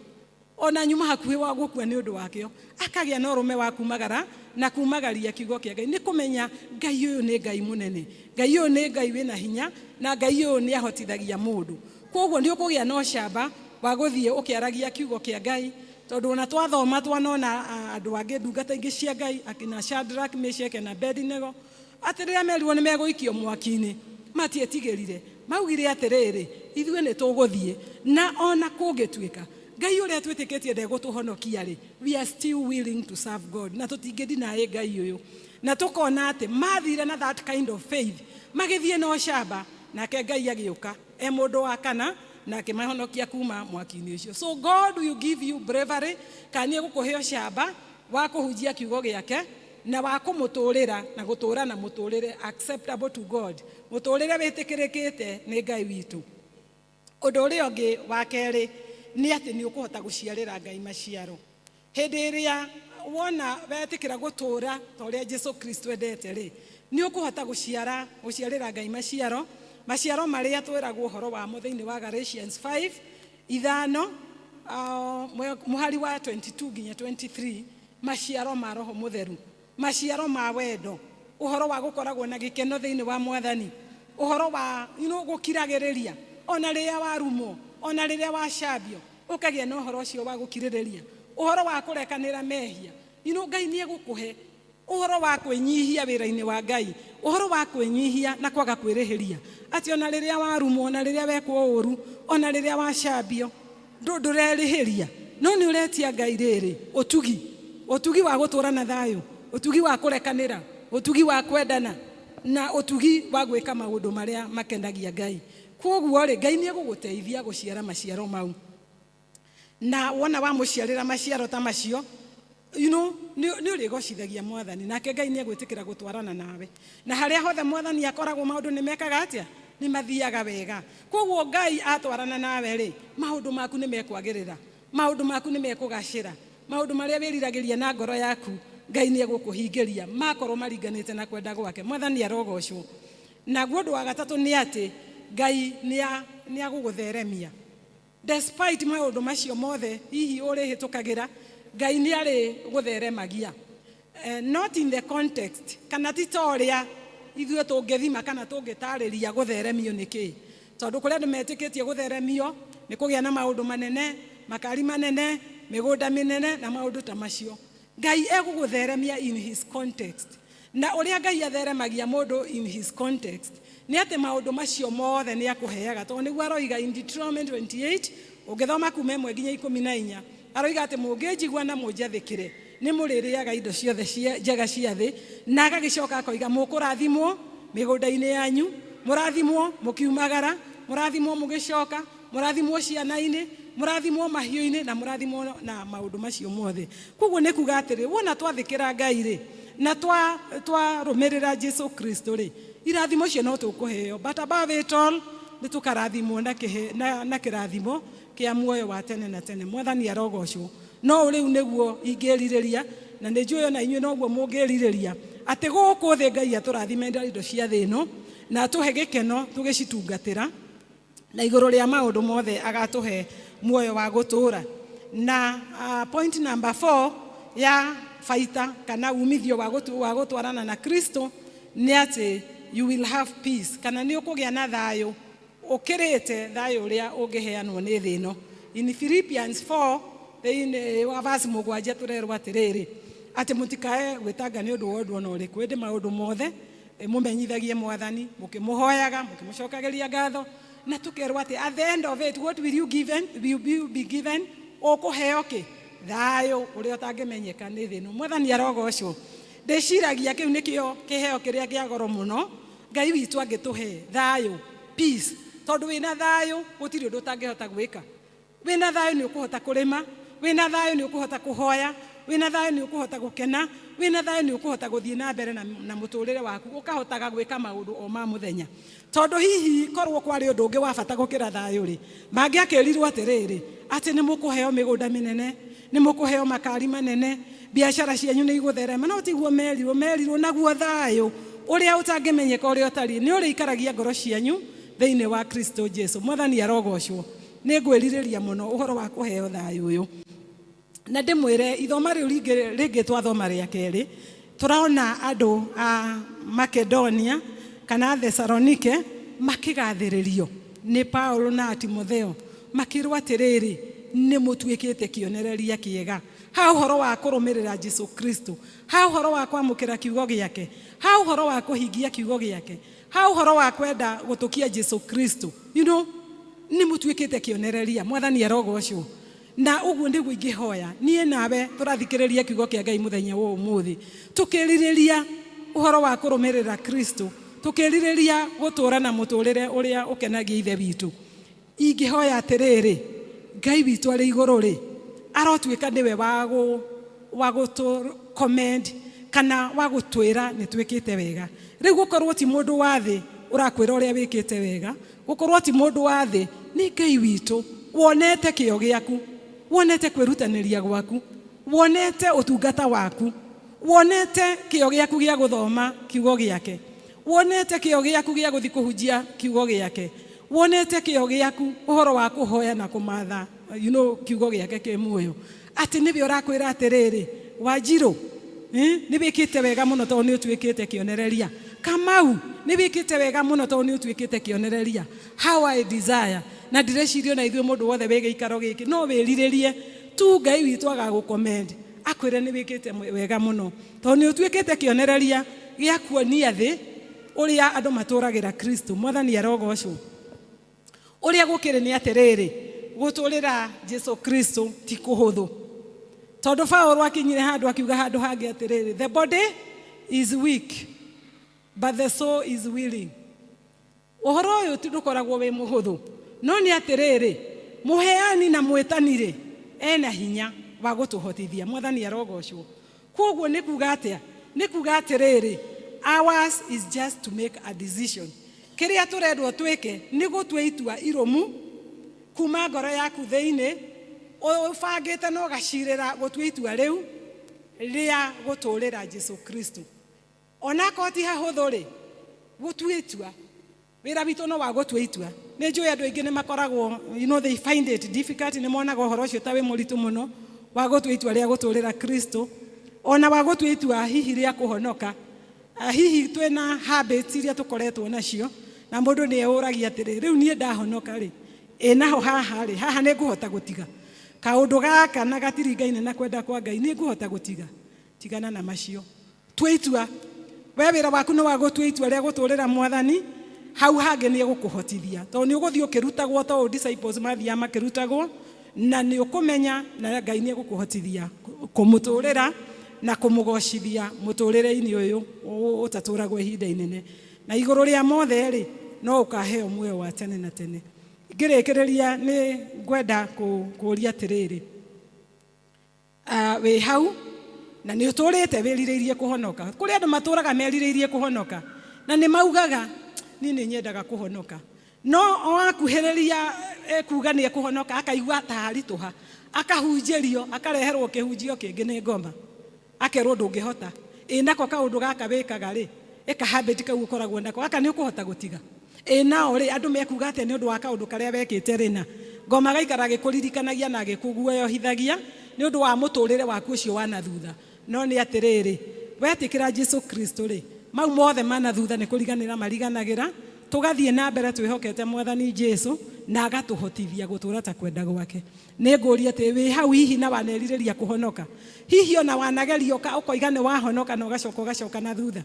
ona nyuma hakuhĩ wa gũkua nĩ ũndũ wakĩo, akagĩa na ũrũme wa kumagara na kumagaria kiugo kĩa Ngai. Nĩ kũmenya Ngai ũyũ nĩ Ngai mũnene, Ngai ũyũ nĩ Ngai wĩna hinya na Ngai ũyũ nĩ ahotithagia mũndũ. Koguo nĩ ũkũgĩa no camba wa gũthiĩ ũkĩaragia kiugo kĩa Ngai, tondũ ona twathoma twanona andũ angĩ ndungata ingĩ cia Ngai akina Shadrach, Meshach na Abednego atĩ rĩrĩa merirwo nĩ megũikio mwaki-inĩ matietigĩrire, maugire atĩrĩrĩ, ithuĩ nĩ tũgũthiĩ na ona kũngĩtuĩka Ngai ũrĩa twĩtĩkĩtie ndegũtũhonokia rĩ, we are still willing to serve God. Na tũtingĩdinaĩ Ngai ũyũ. Na tũkona atĩ mathire na that kind of faith magĩthiĩ no camba nake Ngai agĩũka mũndũ wa kana na akĩmahonokia kuma mwaki-inĩ ũcio. So God will give you bravery, kana egũkũhe camba wa kũhunjia kiugo gĩake na wa kũmũtũũrĩra na gũtũũra na mũtũũrĩre acceptable to God, mũtũũrĩre wĩtĩkĩrĩkĩte nĩ Ngai witũ. Ũndũ ũrĩa ũngĩ wa kerĩ nĩ atĩ nĩ ũkũhota gũciarĩra Ngai maciaro. Hĩndĩ ĩrĩa wona wetĩkĩra gũtũũra ta ũrĩa Jesu Kristo endete rĩ, nĩ ũkũhota gũciarĩra Ngai maciaro. Maciaro marĩa twĩragwo ũhoro wamo thĩinĩ wa Galatians 5:5 mũhari wa 22 nginya 23, maciaro ma Roho Mũtheru, maciaro ma wendo, ũhoro wa gũkoragwo na gĩkeno thĩinĩ wa Mwathani, ũhoro wa gũkiragĩrĩria ona rĩrĩa warumwo, ona rĩrĩa wacambio ũkagĩa na ũhoro ũcio wa gũkirĩrĩria, ũhoro wa kũrekanĩra mehia. Ngai nĩ egũkũhe ũhoro wa kwĩnyihia wĩra-inĩ wa Ngai, ũhoro wa kwĩnyihia na kwaga kwĩrĩhĩria, atĩ ona rĩrĩa warumwo, ona rĩrĩa wekwo ũũru, ona rĩrĩa wacambio ndũrerĩhĩria, no nĩ ũretia Ngai rĩrĩ ũtugi wa gũtũũra na thayũ, ũtugi wa kũrekanĩra, ũtugi wa kwendana na ũtugi wa gwĩka maũndũ marĩa makenagia Ngai. Koguo rĩ, Ngai nĩ egũgũteithia gũciara maciaro mau. Na wona wamũciarĩra maciaro ta macio, nĩ ũrĩgocithagia Mwathani, nake Ngai nĩ egwĩtĩkĩra gũtwarana nawe. Na harĩa hothe Mwathani akoragwo maũndũ nĩ mekaga atĩa? Nĩ mathiaga wega. Koguo Ngai atwarana nawe rĩ, maũndũ maku nĩ mekwagĩrĩra, maũndũ maku nĩ mekũgacĩra, maũndũ marĩa wĩriragĩria na ngoro yaku Ngai nĩ egũkũhingĩria makorwo maringanĩte na kwenda gwake. Mwathani arogocwo. naguo ũndũ wa gatatũ nĩ atĩ Ngai nĩ agũgũtheremia despite maũndũ macio mothe hihi ũrĩhĩtũkagĩra Ngai nĩ arĩ gũtheremagia. Not in the context kana ti ta ũrĩa ithuĩ tũngĩthima kana tũngĩtarĩria gũtheremio nĩkĩ, tondũ kũrĩa andũ metĩkĩtie gũtheremio nĩ kũgĩa na maũndũ manene, makari manene, mĩgũnda mĩnene na maũndũ ta macio. Ngai egũgũtheremia in his context, na ũrĩa Ngai atheremagia mũndũ in his context nĩ atĩ maũndũ macio mothe nĩ akũheaga, tondũ nĩguo aroiga in Deuteronomy 28 ũngĩthoma kuma 1 nginya 14 aroiga atĩ mũngĩnjigua na mũnjathĩkĩre nĩ mũrĩrĩaga indo ciothe njega cia thĩ, na agagĩcoka akoiga mũkũrathimwo mĩgũnda-inĩ yanyu, mũrathimwo mũkiumagara, mũrathimwo mũgĩcoka, mũrathimwo ciana-inĩ, mũrathimwo mahiũ-inĩ na mũrathimwo na maũndũ macio mothe. Koguo nĩ kuga atĩrĩ, wona twathĩkĩra Ngai rĩ na twarũmĩrĩra Jesu Kristo rĩ, irathimo cio no tũkũheo, but above it all nĩ tũkarathimwo na kĩrathimo kĩa muoyo wa tene na tene. Mwathani arogocwo. No rĩu nĩguo ingĩrirĩria, na nĩ njũĩ ona inyuĩ noguo mũngĩrirĩria, atĩ gũkũ thĩ Ngai atũrathimĩra indo cia thĩ ĩno na atũhe gĩkeno tũgĩcitungatĩra, na igũrũ rĩa maũndũ mothe agatũhe muoyo wa gũtũũra. Na point number 4 ya faita kana umithio wa gũtwarana na Kristo nĩ atĩ you will have peace, kana nĩ ũkũgĩa na thayũ ũkĩrĩte thayũ ũrĩa ũngĩheanwo nĩ thĩ ĩno. In Philippians 4 thĩinĩ wa verse 7 tũrerwo atĩrĩrĩ atĩ mũtikae gwĩtanga nĩ ũndũ wa ũndũ ona ũrĩkũ, ĩndĩ maũndũ mothe mũmenyithagie Mwathani mũkĩmũhoyaga mũkĩmũcokagĩria ngatho, na tũkerwo atĩ at the end of it what will you be given? Ũkũheo kĩ? Thayũ ũrĩa ũtangĩmenyeka nĩ thĩ ĩno. Mwathani arogocwo. Ndĩciragia kĩu nĩkĩo kĩheo kĩrĩa kĩa goro mũno Ngai witũ angĩtũhe thayũ, peace, tondũ wĩna thayũ gũtirĩ ũndũ ũtangĩhota gwĩka. Wĩna thayũ nĩ ũkũhota kũrĩma, wĩna thayũ nĩ ũkũhota kũhoya, wĩna thayũ nĩ ũkũhota gũkena, wĩna thayũ nĩ ũkũhota gũthiĩ na mbere na mũtũrĩre waku, ũkahotaga gwĩka maũndũ o ma mũthenya. Tondũ hihi korwo kwarĩ ũndũ ũngĩ wa bata gũkĩra thayũ rĩ, mangĩakĩrirwo atĩrĩrĩ atĩ nĩ mũkũheo mĩgũnda mĩnene, nĩ mũkũheo makari manene, biacara cianyu nĩ igũtherema, no tiguo merirwo naguo thayũ ũrĩa ũtangĩmenyeka ũrĩa ũtariĩ nĩ ũrĩa ikaragia ngoro cianyu thĩinĩ wa Kristo Jesu. Mwathani arogocwo. Nĩ ngwĩrirĩria mũno ũhoro wa kũheo thayũ ũyũ, na ndĩmwĩre ithoma rĩu rĩngĩ twathoma rĩa kerĩ tũraona andũ a Makedonia kana Thesalonike makĩgathĩrĩrio nĩ Paulo na Timotheo, makĩrwo atĩrĩrĩ nĩ mũtuĩkĩte kĩonereria kĩega ha ũhoro wa kũrũmĩrĩra Jesu Kristo, ha ũhoro wa kwamũkĩra kiugo gĩake, ha ũhoro wa kũhingia kiugo gĩake, ha ũhoro wa kwenda gũtũkia Jesu Kristo. You know, nĩ mũtuĩkĩte kĩonereria. Mwathani arogocwo. Na ũguo nĩguo ingĩhoya niĩ nawe tũrathikĩrĩria kiugo kĩa Ngai mũthenya wa ũmũthĩ, tũkĩrirĩria ũhoro wa kũrũmĩrĩra Kristo, tũkĩrirĩria gũtũũra na mũtũũrĩre ũrĩa ũkenagia ithe witũ. Ingĩhoya atĩrĩrĩ, Ngai witũ arĩ igũrũ rĩ arotuĩka nĩwe wa gũtũ commend kana wa gũtwĩra nĩ twĩkĩte wega. Rĩu gũkorwo ti mũndũ wa thĩ ũrakwĩra ũrĩa wĩkĩte wega, gũkorwo ti mũndũ wa thĩ, nĩ Ngai witũ wonete kĩo gĩaku, wonete kwĩrutanĩria gwaku, wonete ũtungata waku, wonete kĩo gĩaku gĩa gũthoma kiugo gĩake, wonete kĩo gĩaku gĩa gũthiĩ kũhunjia kiugo gĩake, wonete kĩo gĩaku ũhoro wa kũhoya na kũmatha kiugo gĩake kĩ muoyo, atĩ nĩwe ũrakwĩra atĩrĩrĩ Wanjirũ nĩ wĩkĩte wega mũno tondũ nĩ ũtuĩkĩte kĩonereria, Kamau nĩ wĩkĩte wega mũno tondũ nĩ ũtuĩkĩte kĩonereria. How I desire, na ndĩreciria na ithuĩ mũndũ wothe wĩ gĩikaro gĩkĩ no wĩrirĩrie tu Ngai witũ agagũkomendi akwĩre nĩ wĩkĩte wega mũno tondũ nĩ ũtuĩkĩte kĩonereria gĩa kuonia thĩ ũrĩa andũ matũragĩra Kristo. Mwathani arogocwo. Ũrĩa gũkĩrĩ nĩ atĩrĩrĩ, gũtũrĩra Jesu Kristo ti kũhũthũ, tondũ Paulo akinyire handũ akiuga handũ hangĩ atĩrĩrĩ, the body is weak but the soul is willing. Ũhoro ũyũ ti ndũkoragwo wĩ mũhũthũ, no nĩ atĩrĩrĩ mũheani na mwĩtanire ena hinya wa gũtũhotithia. Mwathani arogocwo. Koguo nĩ kuga atĩa? Nĩ kuga atĩrĩrĩ, ours is just to make a decision. Kĩrĩa tũrendwo twĩke nĩ gũtua itua irũmu kuma ngoro yaku thĩinĩ, ũbangĩte na ũgacirĩra gũtua itua rĩu rĩa gũtũũrĩra Jesu Kristo. Ona ko ti hahũthũ rĩ, gũtua itua wĩra witũ no wa gũtua itua. Nĩ njũĩ andũ aingĩ nĩ makoragwo, they find it difficult, nĩ monaga ũhoro ũcio ta wĩ mũritũ mũno wa gũtua itua rĩa gũtũũrĩra Kristo, ona wa gũtua itua hihi rĩa kũhonoka. Hihi twĩna habits iria tũkoretwo nacio, na mũndũ nĩ eũragia atĩrĩ, rĩu niĩ ndahonoka rĩ, naho haha rĩ, haha nĩ ngũhota gũtiga kaũndũ gaka na gatiringaine na kwenda kwa Ngai, nĩ ngũhota gũtiga. Tigana na macio, tua itua. We wĩra waku nĩ wa gũtua itua rĩa gũtũũrĩra Mwathani, hau hangĩ nĩ egũkũhotithia, tondũ nĩ ũgũthiĩ ũkĩrutagwo ta disciples mathiaga makĩrutagwo, na nĩ ũkũmenya na Ngai nĩ egũkũhotithia kũmũtũũrĩra na kũmũgocithia mũtũũrĩre-inĩ ũyũ ũtatũũragwo ihinda inene. Na igũrũ rĩa mothe rĩ, no ũkaheo muoyo wa tene na tene. Ngĩrĩkĩrĩria nĩ ngwenda kũũria atĩrĩrĩ, wĩ hau na nĩ ũtũũrĩte wĩrirĩirie kũhonoka. Kũrĩ andũ matũũraga merirĩirie kũhonoka na nĩ maugaga niĩ nĩ nyendaga kũhonoka, no wakuhĩrĩria kuuga nĩ ekũhonoka akaigua ta haritũha, akahunjĩrio, akareherwo kĩhunjio kĩngĩ nĩ ngoma, akerwo ndũngĩhota. Nako kaũndũ gaka wĩkaga rĩ, habit kau ũkoragwo nako, gaka nĩ ũkũhota gũtiga. Nao rĩ, andũ mekuga atĩ nĩ ũndũ wa kaũndũ karĩa wekĩte rĩ, na ngoma gaikara gĩkũririkanagia na gĩkũguoyohithagia nĩ ũndũ wa mũtũũrĩre waku ũcio wa na thutha. No nĩ atĩrĩrĩ, wetĩkĩra Jesũ Kristo rĩ, mau mothe mana thutha nĩ kũriganĩra mariganagĩra. Tũgathiĩ na mbere twĩhokete Mwathani Jesũ na agatũhotithia gũtũũra ta kwenda gwake. Nĩ ngũria atĩ wĩ hau hihi na wanerirĩria kũhonoka, hihi ona wanagerio ũkoiga nĩ wahonoka na ũgacoka na thutha,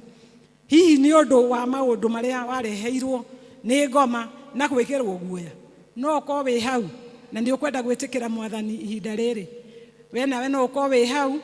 hihi nĩ ũndũ wa maũndũ marĩa wareheirwo nĩ ngoma na gwĩkĩrwo guoya, no ũkorwo wĩ hau na nĩ ũkwenda gwĩtĩkĩra Mwathani ihinda rĩrĩ. We nawe no ũkorwo wĩ hau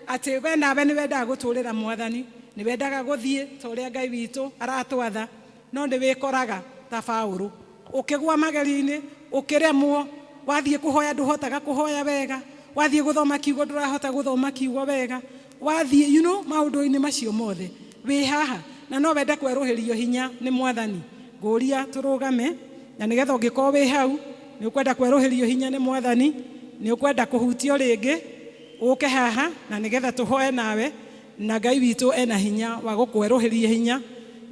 atĩ we nawe nĩ wendaga gũtũũrĩra Mwathani, nĩ wendaga gũthiĩ ta ũrĩa Ngai witũ aratwatha, no nĩ wĩkoraga ta Paũlũ ũkĩgwa magerio-inĩ, ũkĩremwo, wathiĩ kũhoya ndũhotaga kũhoya wega, wathiĩ gũthoma kiugo ndũrahota gũthoma kiugo wega, wathiĩ maũndũ-inĩ macio mothe wĩ haha na no wende kwerũhĩrio hinya nĩ Mwathani. Ngũria tũrũgame, na nĩgetha ũngĩkorwo wĩ hau nĩ ũkwenda kwerũhĩrio hinya nĩ Mwathani, nĩ ũkwenda kũhutio rĩngĩ, ũke haha na nĩgetha tũhoe nawe, na Ngai witũ ena hinya wa gũkwerũhĩria hinya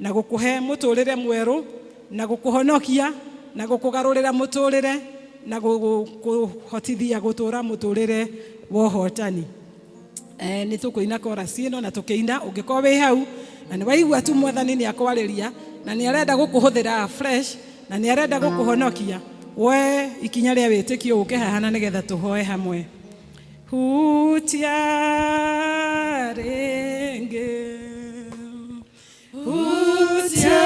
na gũkũhe mũtũũrĩre mwerũ na gũkũhonokia na gũkũgarũrĩra mũtũũrĩre na gũkũhotithia gũtũũra mũtũũrĩre wa ũhotani. Nĩ tũkũina chorus ĩno na tũkĩina. Ũngĩkorwo wĩ hau na nĩ waigua tu Mwathani nĩ akwarĩria na nĩ arenda gũkũhũthĩra fresh na nĩ arenda gũkũhonokia, we ikinya rĩa wĩtĩkio ũke haha na nĩgetha tũhoe hamwe. Hutia rĩngĩ, hutia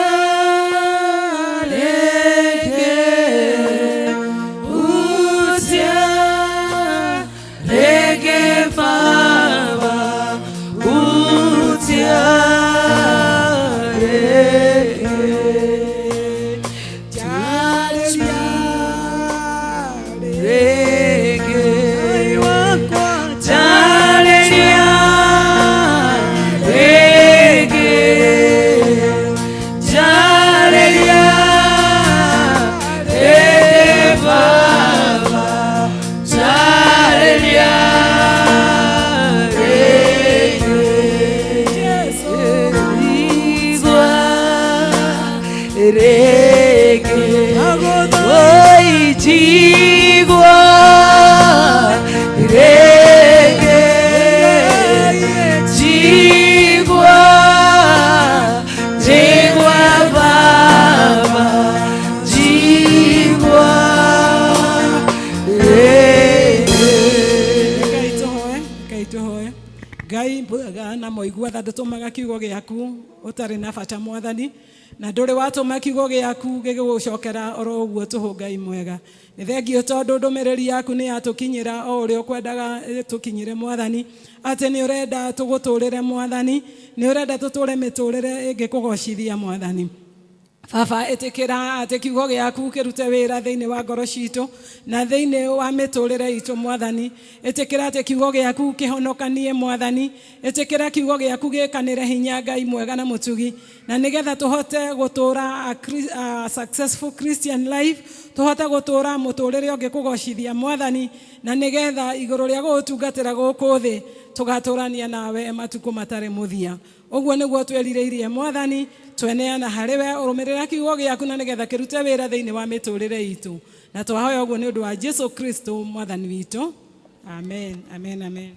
rĩngĩ, hutia rĩngĩ Baba, hutia rĩngĩ, jarĩria rĩngĩ, jarĩria rĩngĩ, jarĩria rĩngĩ Baba, jarĩria rĩngĩ, Jesũ igua rĩngĩ, oi jigua rĩngĩ, jigua, jigua Baba, jigua rĩngĩ. Ngai tũhoe. Ngai na moigua ndatũmaga kiugo gĩaku ũtarĩ na bata Mwathani, na ndũrĩ watũma kiugo gĩaku gĩgũcokera oro ũguo tũhũ. Ngai mwega, nĩ thengio tondũ ndũmĩrĩri yaku nĩ yatũkinyĩra o ũrĩa ũkwendaga tũkinyĩre Mwathani, atĩ nĩ ũrenda tũgũtũũrĩre Mwathani, nĩ ũrenda tũtũũre mĩtũũrĩre ĩngĩkũgocithia Mwathani. Baba, ĩtĩkĩra atĩ kiugo gĩaku kĩrute wĩra thĩinĩ wa ngoro citũ na thĩinĩ wa mĩtũũrĩre itũ Mwathani. Ĩtĩkĩra atĩ kiugo gĩaku kĩhonokanie Mwathani. Ĩtĩkĩra kiugo gĩaku gĩkanĩre hinya Ngai mwega na mũtugi, na nĩgetha tũhote gũtũũra a successful Christian life, tũhote gũtũũra mũtũũrĩre ũngĩkũgocithia Mwathani, na nĩgetha igũrũ rĩa gũgũtungatĩra gũkũ thĩ tũgatũũrania nawe matukũ matarĩ mũthia. Ũguo nĩguo twerirĩirie Mwathani, tweneana harĩ we, ũrũmĩrĩra kiugo gĩaku na nĩgetha kĩrute wĩra thĩinĩ wa mĩtũrĩre itũ. Na twahoya ũguo nĩ ũndũ wa Jesu Kristo Mwathani witũ. Amen, amen, amen.